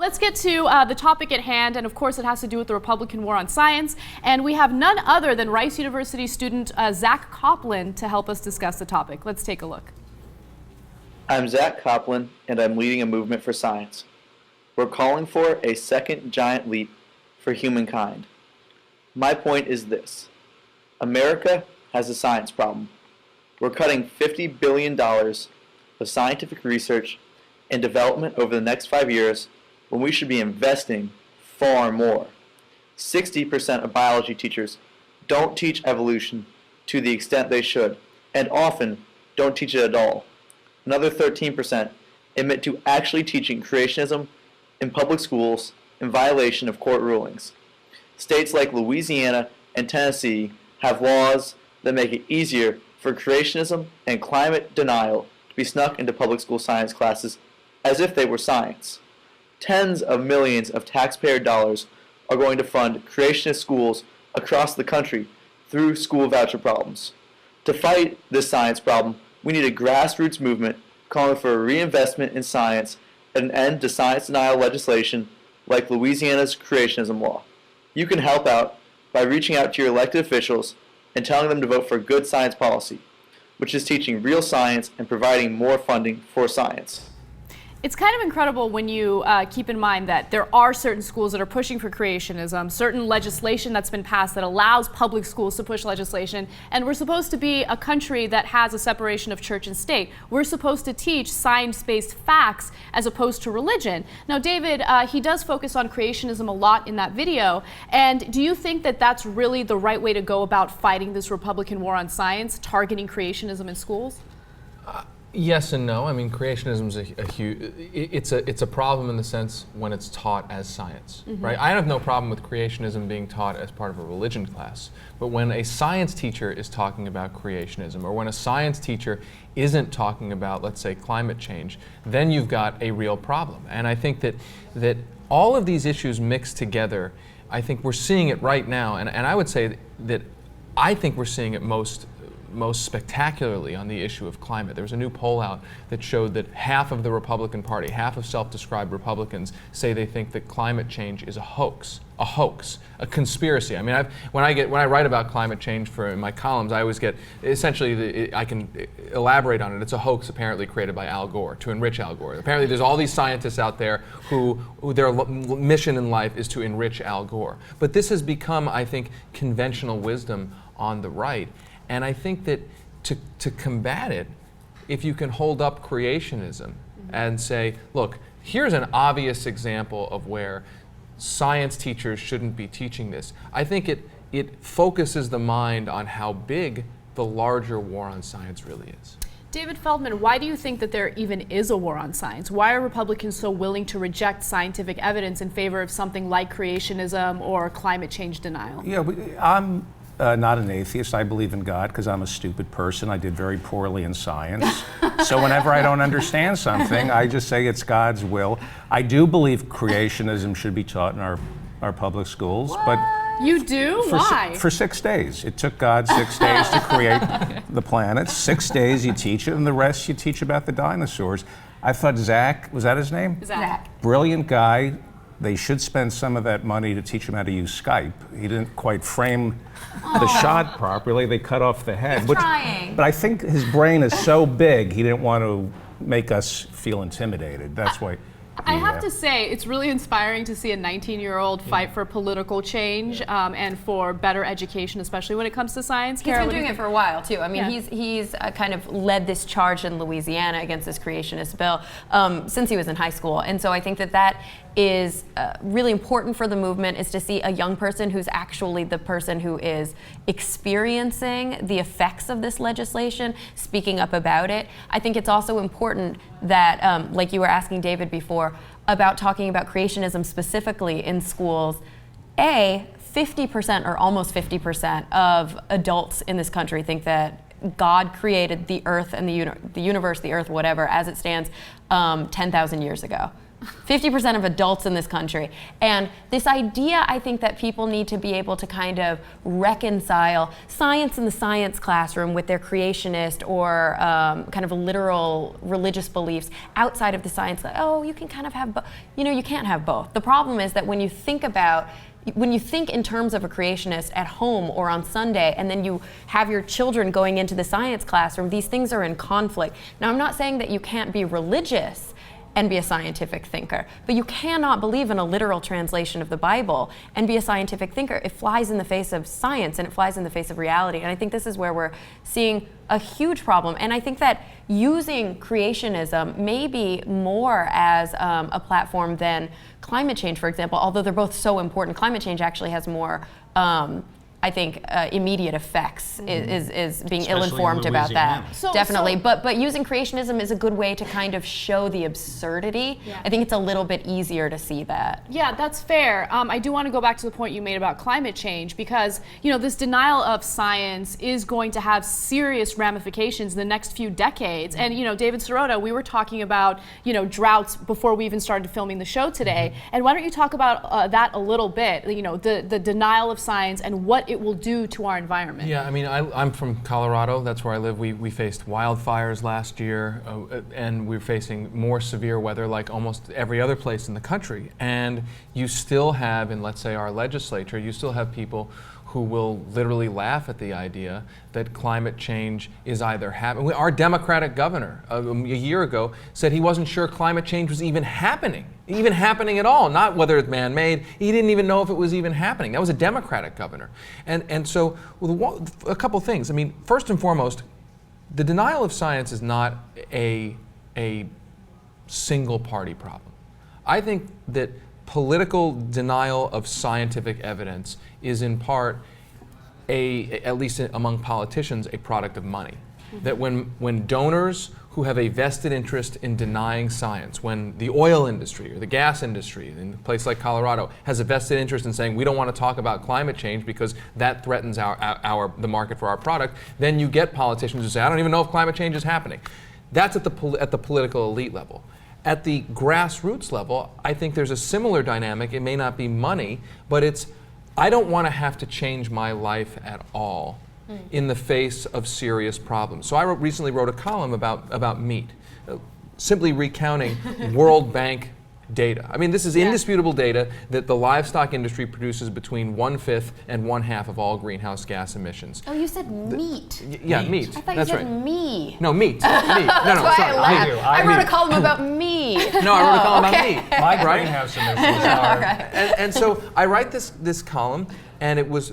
let's get to the topic at hand, and of course it has to do with the Republican war on science. And we have none other than Rice University student Zack Kopplin to help us discuss the topic. Let's take a look. I'm Zack Kopplin, and I'm leading a movement for science. We're calling for a second giant leap for humankind. My point is this. America has a science problem. We're cutting $50 billion of scientific research and development over the next 5 years when we should be investing far more. 60% of biology teachers don't teach evolution to the extent they should, and often don't teach it at all. Another 13% admit to actually teaching creationism in public schools in violation of court rulings. States like Louisiana and Tennessee have laws that make it easier for creationism and climate denial to be snuck into public school science classes as if they were science. Tens of millions of taxpayer dollars are going to fund creationist schools across the country through school voucher problems. To fight this science problem, we need a grassroots movement calling for a reinvestment in science and an end to science denial legislation like Louisiana's creationism law. You can help out by reaching out to your elected officials and telling them to vote for good science policy, which is teaching real science and providing more funding for science. It's kind of incredible when you keep in mind that there are certain schools that are pushing for creationism, certain legislation that's been passed that allows public schools to push legislation, and we're supposed to be a country that has a separation of church and state. We're supposed to teach science-based facts as opposed to religion. Now, David, he does focus on creationism a lot in that video, and do you think that that's really the right way to go about fighting this Republican war on science, targeting creationism in schools? Yes and no. I mean, creationism is a huge. It's a problem in the sense when it's taught as science, right? I have no problem with creationism being taught as part of a religion class, but when a science teacher is talking about creationism, or when a science teacher isn't talking about, let's say, climate change, then you've got a real problem. And I think that all of these issues mixed together, I think we're seeing it right now, and I would say that I think we're seeing it most spectacularly on the issue of climate. There was a new poll out that showed that half of the Republican Party, half of self-described Republicans, say they think that climate change is a hoax, a conspiracy. I mean, when I write about climate change in my columns, I always get essentially I can elaborate on it. It's a hoax apparently created by Al Gore to enrich Al Gore. Apparently, there's all these scientists out there who their mission in life is to enrich Al Gore. But this has become, I think, conventional wisdom on the right. And I think that to combat it, if you can hold up creationism and say, look, here's an obvious example of where science teachers shouldn't be teaching this, I think it focuses the mind on how big the larger war on science really is. David Feldman, why do you think that there even is a war on science? Why are Republicans so willing to reject scientific evidence in favor of something like creationism or climate change denial? Yeah, I'm not an atheist. I believe in God because I'm a stupid person. I did very poorly in science. So whenever I don't understand something, I just say it's God's will. I do believe creationism should be taught in our public schools. What? But you do? Why? For 6 days. It took God 6 days to create the planet. 6 days you teach it, and the rest you teach about the dinosaurs. I thought Zack, was that his name? Zack. Brilliant guy. They should spend some of that money to teach him how to use Skype. He didn't quite frame the shot properly. They cut off the head. He's trying. But I think his brain is so big, he didn't want to make us feel intimidated. That's why. I have to say, it's really inspiring to see a 19-year-old fight for political change and for better education, especially when it comes to science. He's been doing it for a while, too. I mean, Yeah. he's kind of led this charge in Louisiana against this creationist bill since he was in high school. And so I think that is really important for the movement, is to see a young person who's actually the person who is experiencing the effects of this legislation, speaking up about it. I think it's also important that, like you were asking David before, about talking about creationism specifically in schools. 50% or almost 50% of adults in this country think that God created the earth and the universe, the earth, whatever, as it stands 10,000 years ago. 50% of adults in this country. And this idea, I think that people need to be able to kind of reconcile science in the science classroom with their creationist or kind of literal religious beliefs outside of the science. Like, oh, you can kind of have, you can't have both. The problem is that when you think in terms of a creationist at home or on Sunday, and then you have your children going into the science classroom, these things are in conflict. Now, I'm not saying that you can't be religious and be a scientific thinker, but you cannot believe in a literal translation of the Bible and be a scientific thinker. It flies in the face of science and it flies in the face of reality. And I think this is where we're seeing a huge problem. And I think that using creationism maybe more as a platform than climate change, for example, although they're both so important. Climate change actually has more I think immediate effects is being ill-informed about that. Definitely. But using creationism is a good way to kind of show the absurdity. Yeah. I think it's a little bit easier to see that. Yeah, that's fair. I do want to go back to the point you made about climate change because, this denial of science is going to have serious ramifications in the next few decades. And, David Sirota, we were talking about, droughts before we even started filming the show today. And why don't you talk about that a little bit, the denial of science and what it will do to our environment. Yeah, I mean, I'm from Colorado. That's where I live. We faced wildfires last year, and we're facing more severe weather like almost every other place in the country. And you still have, in let's say our legislature, you still have people who will literally laugh at the idea that climate change is either happening. Our Democratic governor a year ago said he wasn't sure climate change was even happening at all, not whether it's man-made. He didn't even know if it was even happening. That was a Democratic governor. And so a couple things. I mean, first and foremost, the denial of science is not a single party problem. I think that political denial of scientific evidence is in part, at least among politicians, a product of money. Mm-hmm. That when donors who have a vested interest in denying science, when the oil industry or the gas industry in a place like Colorado has a vested interest in saying we don't want to talk about climate change because that threatens the market for our product, then you get politicians who say, I don't even know if climate change is happening. That's at the political elite level. At the grassroots level, I think there's a similar dynamic. It may not be money, but it's, I don't want to have to change my life at all in the face of serious problems. So I recently wrote a column about meat, simply recounting World Bank data. I mean, this is indisputable data that the livestock industry produces between 1/5 and 1/2 of all greenhouse gas emissions. Oh, you said meat. Meat. I thought That's you said right. me. No, meat. That's why I laughed. I wrote a column about me. No, I wrote a column about meat. My greenhouse emissions are. And so I write this column, and it was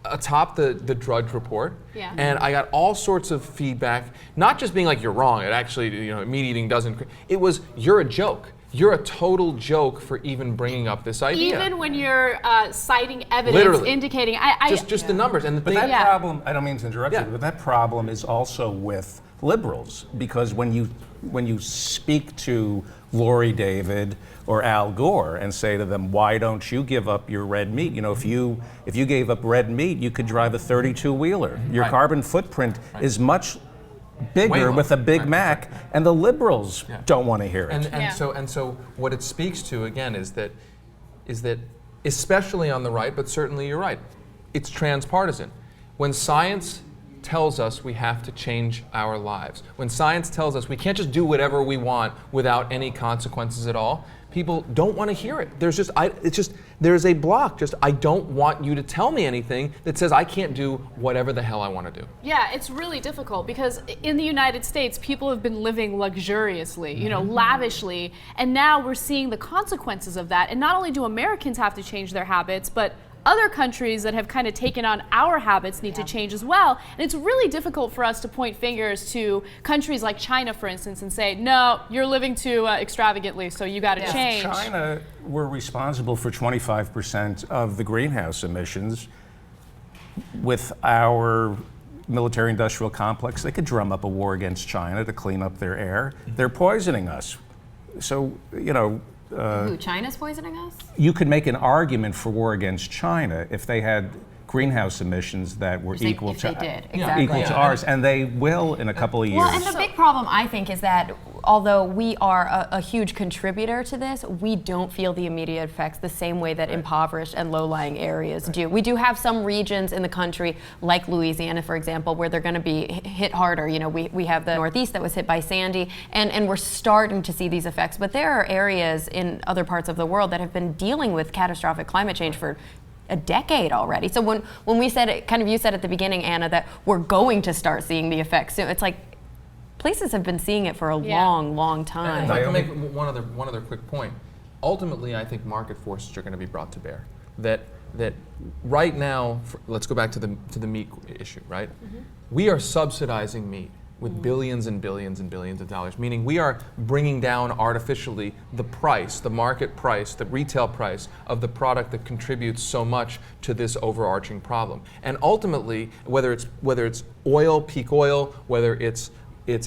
atop the Drudge Report, and I got all sorts of feedback, not just being like, you're wrong, it actually, meat eating doesn't, it was, you're a joke. You're a total joke for even bringing up this idea. Even when you're citing evidence Literally. Indicating, just the numbers and the But that problem, I don't mean to interrupt you, but that problem is also with liberals, because when you speak to Lori David or Al Gore and say to them, why don't you give up your red meat? If you gave up red meat, you could drive a 32-wheeler. Your carbon footprint is much bigger with a Big Mac, and the liberals don't want to hear it. And so what it speaks to again is that especially on the right, but certainly you're right, it's transpartisan. When science tells us we have to change our lives, when science tells us we can't just do whatever we want without any consequences at all, people don't want to hear it. There's a block. I don't want you to tell me anything that says I can't do whatever the hell I want to do. Yeah, it's really difficult because in the United States, people have been living luxuriously, lavishly, and now we're seeing the consequences of that. And not only do Americans have to change their habits, but other countries that have kind of taken on our habits need to change as well. And it's really difficult for us to point fingers to countries like China, for instance, and say, no, you're living too extravagantly, so you got to change. If China were responsible for 25% of the greenhouse emissions, with our military-industrial complex, they could drum up a war against China to clean up their air. They're poisoning us. So, Who, China's poisoning us? You could make an argument for war against China if they had greenhouse emissions that were equal to ours, and they will in a couple of years. Well, and the big problem, I think, is that although we are a huge contributor to this, we don't feel the immediate effects the same way that impoverished and low-lying areas do. We do have some regions in the country, like Louisiana, for example, where they're going to be hit harder. You know, we have the Northeast that was hit by Sandy, and we're starting to see these effects. But there are areas in other parts of the world that have been dealing with catastrophic climate change for a decade already. So when we said it, kind of you said at the beginning, Anna, that we're going to start seeing the effects soon, it's like places have been seeing it for a long time. And if I can make one other quick point. Ultimately, I think market forces are going to be brought to bear. That right now, let's go back to the meat issue, right? We are subsidizing meat with billions and billions and billions of dollars, meaning we are bringing down artificially the price, the market price, the retail price of the product that contributes so much to this overarching problem. And ultimately, whether it's oil, peak oil, whether it's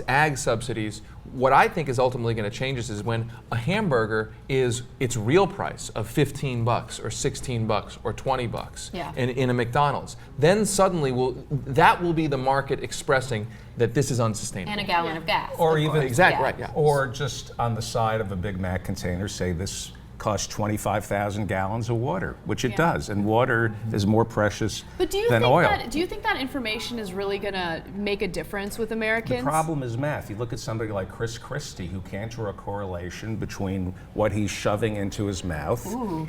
ag subsidies, what I think is ultimately going to change this is when a hamburger is its real price of $15 or $16 or $20 in a McDonald's. Then suddenly that will be the market expressing that this is unsustainable. And a gallon of gas. Or even exactly right. Yeah. Or just on the side of a Big Mac container, say this costs 25,000 gallons of water, which it does, and water is more precious than oil. Do you think that information is really going to make a difference with Americans? The problem is math. You look at somebody like Chris Christie, who can't draw a correlation between what he's shoving into his mouth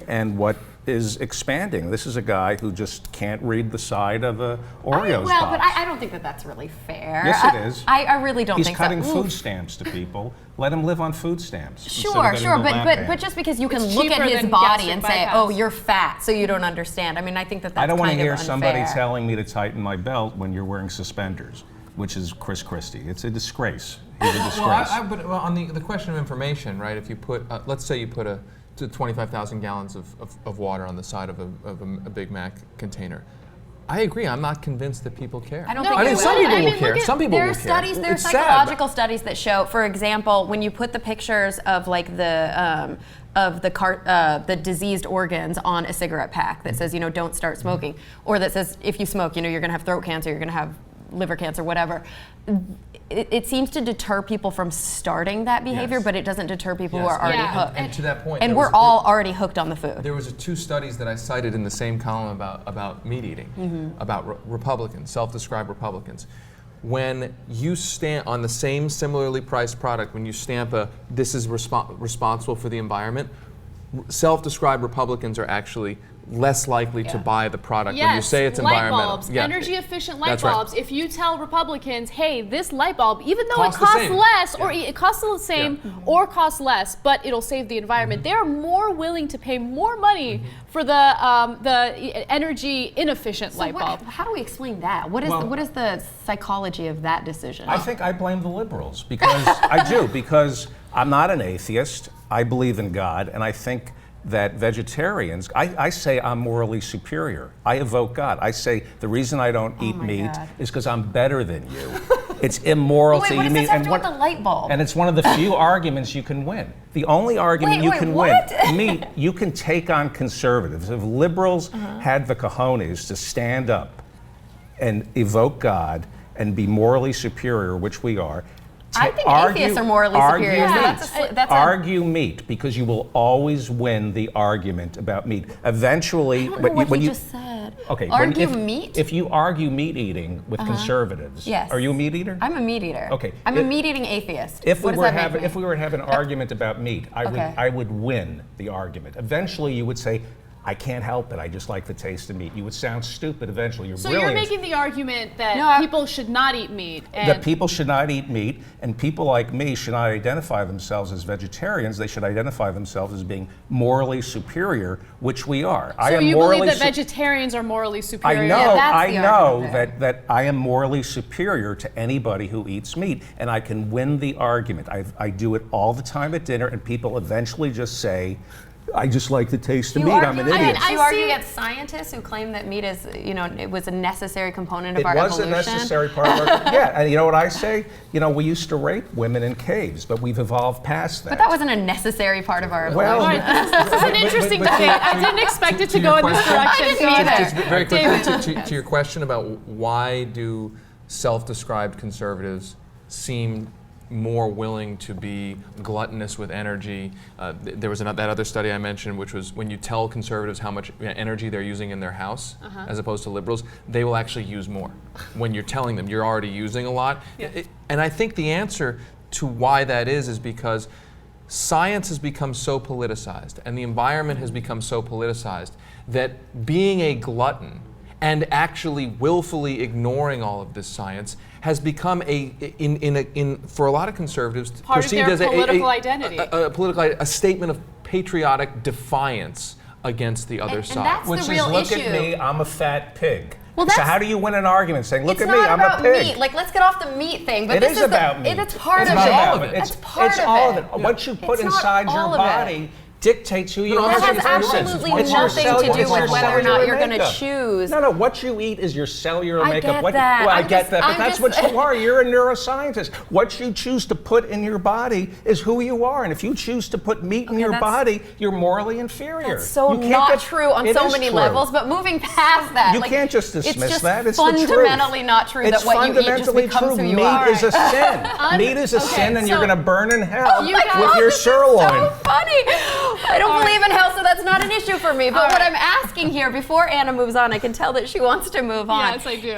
and what is expanding. This is a guy who just can't read the side of a Oreos well, box. but I don't think that that's really fair. Yes, it is. I really don't think so. He's cutting food stamps to people. Let him live on food stamps. Sure, instead of getting the but just because you can It's look at cheaper his than body gastric and say, bypass. "Oh, you're fat," so you don't understand. I mean, I think that's I don't want to kind of hear somebody unfair. telling me to tighten my belt when you're wearing suspenders, which is Chris Christie. It's a disgrace. He's a disgrace. But on the question of information, right? If you put, let's say you put 25,000 gallons of water on the side of a Big Mac container. I agree. I'm not convinced that people care. I don't No, think I they mean, will. some people I will mean, care. look at- Some people There will are care. studies, there are It's sad, psychological studies that show, for example, when you put the pictures of like the diseased organs on a cigarette pack that says, don't start smoking, or that says if you smoke, you're going to have throat cancer, you're going to have liver cancer, whatever. It seems to deter people from starting that behavior, Yes. but it doesn't deter people who Yes. are already Yeah. hooked. And to that point, And there we're was- all already hooked on the food. There was 2 studies that I cited in the same column about meat eating, about Republicans, self-described Republicans. When you stamp on the same similarly priced product, when you stamp this is responsible for the environment, self-described Republicans are actually less likely to buy the product when you say it's light environmental. bulbs, Yeah. energy efficient light That's right. bulbs. If you tell Republicans, hey, this light bulb, even though Costs it the costs same. less, or Yeah. it costs the same, or costs less, but it'll save the environment, they're more willing to pay more money for the energy inefficient light bulb. How do we explain that? What is the psychology of that decision? I think I blame the liberals because because I'm not an atheist. I believe in God, and I think that vegetarians, I say I'm morally superior. I evoke God. I say the reason I don't eat my meat God. is because I'm better than you. It's immoral Wait, to what eat does meat. this have to do with the light bulb? And it's one of the few arguments you can win. The only argument you wait, can what? win, meat, you can take on conservatives. If liberals had the cojones to stand up and evoke God and be morally superior, which we are, I think atheists are morally superior. So argue meat, because you will always win the argument about meat. Eventually, I don't know what you just said. Okay, Argue meat? If you argue meat eating with conservatives, Yes. are you a meat eater? I'm a meat eater. Okay. I'm a meat eating atheist. If we What were does that make me? to have an argument about meat, Okay. I would win the argument. Eventually, you would say, I can't help it. I just like the taste of meat. You would sound stupid eventually. You're So brilliant. you're making the argument that people should not eat meat. And That people should not eat meat, and people like me should not identify themselves as vegetarians. They should identify themselves as being morally superior, which we are. so you believe that vegetarians are morally superior? I know, Yeah, that's I the know argument there. that I am morally superior to anybody who eats meat, and I can win the argument. I do it all the time at dinner, and people eventually just say, I just like the taste of meat. I'm an idiot. I You argue see- against scientists who claim that meat is, it was a necessary component of It our was evolution. a necessary part of our, yeah, and you know what I say? We used to rape women in caves, but we've evolved past that. But that wasn't a necessary part of our Well, evolution. All right, this is an interesting but- debate. I didn't expect it to to go your in this question- direction. I didn't Go either. ahead. Just very quickly David. to your question about why do self-described conservatives seem more willing to be gluttonous with energy. There was that other study I mentioned, which was when you tell conservatives how much energy they're using in their house, as opposed to liberals, they will actually use more. When you're telling them you're already using a lot. And I think the answer to why that is because science has become so politicized and the environment has become so politicized that being a glutton and actually willfully ignoring all of this science has become for a lot of conservatives part of their political identity. A statement of patriotic defiance against the other side. That's Which the real is, look issue. at me, I'm a fat pig. Well, so that's- how do you win an argument saying, look It's at me, not I'm about a pig? meat. Like, let's get off the meat thing. But It this is about meat. It's part It's of about it. all of it. That's part it's of all it. of it. What you put It's not inside your all of it. body dictates who you are. That as has a person. absolutely It's your nothing cell- to do it's your with whether or not cellular you're going to makeup. choose. No, what you eat is your cellular I makeup. get that. Well, I I'm get just- that, but I'm that's just- what you are. You're a neuroscientist. What you choose to put in your body is who you are. And if you choose to put meat in your that's- body, you're morally inferior. That's so You can't not get- true on It so is many true. levels. But moving past that, You like, can't just dismiss it's just that. It's the truth. fundamentally not true It's that what you eat just fundamentally becomes true. who you Meat are. is a sin. Meat is a sin, and you're so- going to burn in hell Oh my God, with your this is sirloin. so funny. I don't believe in hell, so that's not an issue for me. But All what right. I'm asking here, before Anna moves on, I can tell that she wants to move on. Yes, I do.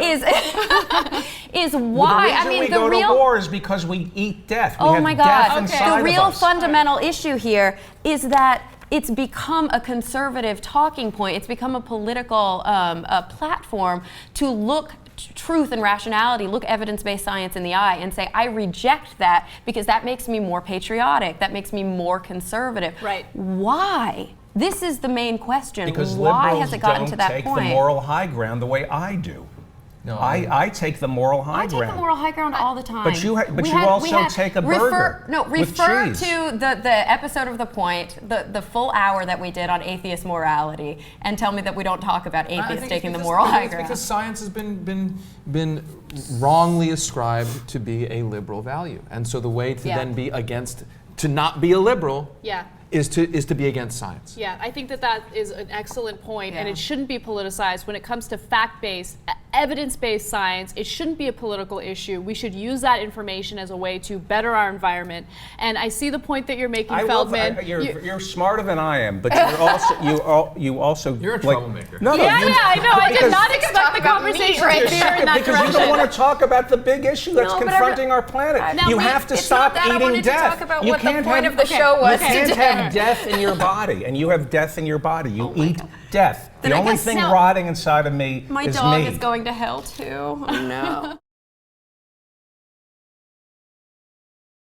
Is why? The reason I mean, we the go real. to war is because we eat death. We Oh have my death God. inside The of real us. fundamental issue here is that it's become a conservative talking point. It's become a political platform to look truth and rationality, look evidence-based science in the eye and say, I reject that because that makes me more patriotic, that makes me more conservative. Right. Why? This is the main question. Because why liberals has it gotten don't to that take point? the moral high ground the way I do. No, I take the moral high I take ground. the moral high ground all the time. But you We also had- take a refer, burger No, with refer cheese. to the episode of The Point, the full hour that we did on atheist morality, and tell me that we don't talk about I think atheists it's taking the because- moral I think high it's ground. because science has been wrongly ascribed to be a liberal value, and so the way to Yeah. then be against, to not be a liberal, Yeah. is to be against science. Yeah, I think that is an excellent point, and Yeah. it shouldn't be politicized. When it comes to fact-based, evidence-based science, it shouldn't be a political issue. We should use that information as a way to better our environment. And I see the point that you're making, Feldman. You're smarter than I am, but you also You're a like, troublemaker. No, yeah, you, I know. I did because- not expect talk the about meat conversation right to veer in that because you don't direction. want to talk about the big issue that's No, but confronting our planet. Now You we- have to it's stop not that. I eating wanted to death. talk about You what the can't point have- of the show was You can't today. have death in your body, and you have death in your body. You eat death. Then The I only guess thing now- rotting inside of me My is dog me. is going to hell too. Oh no.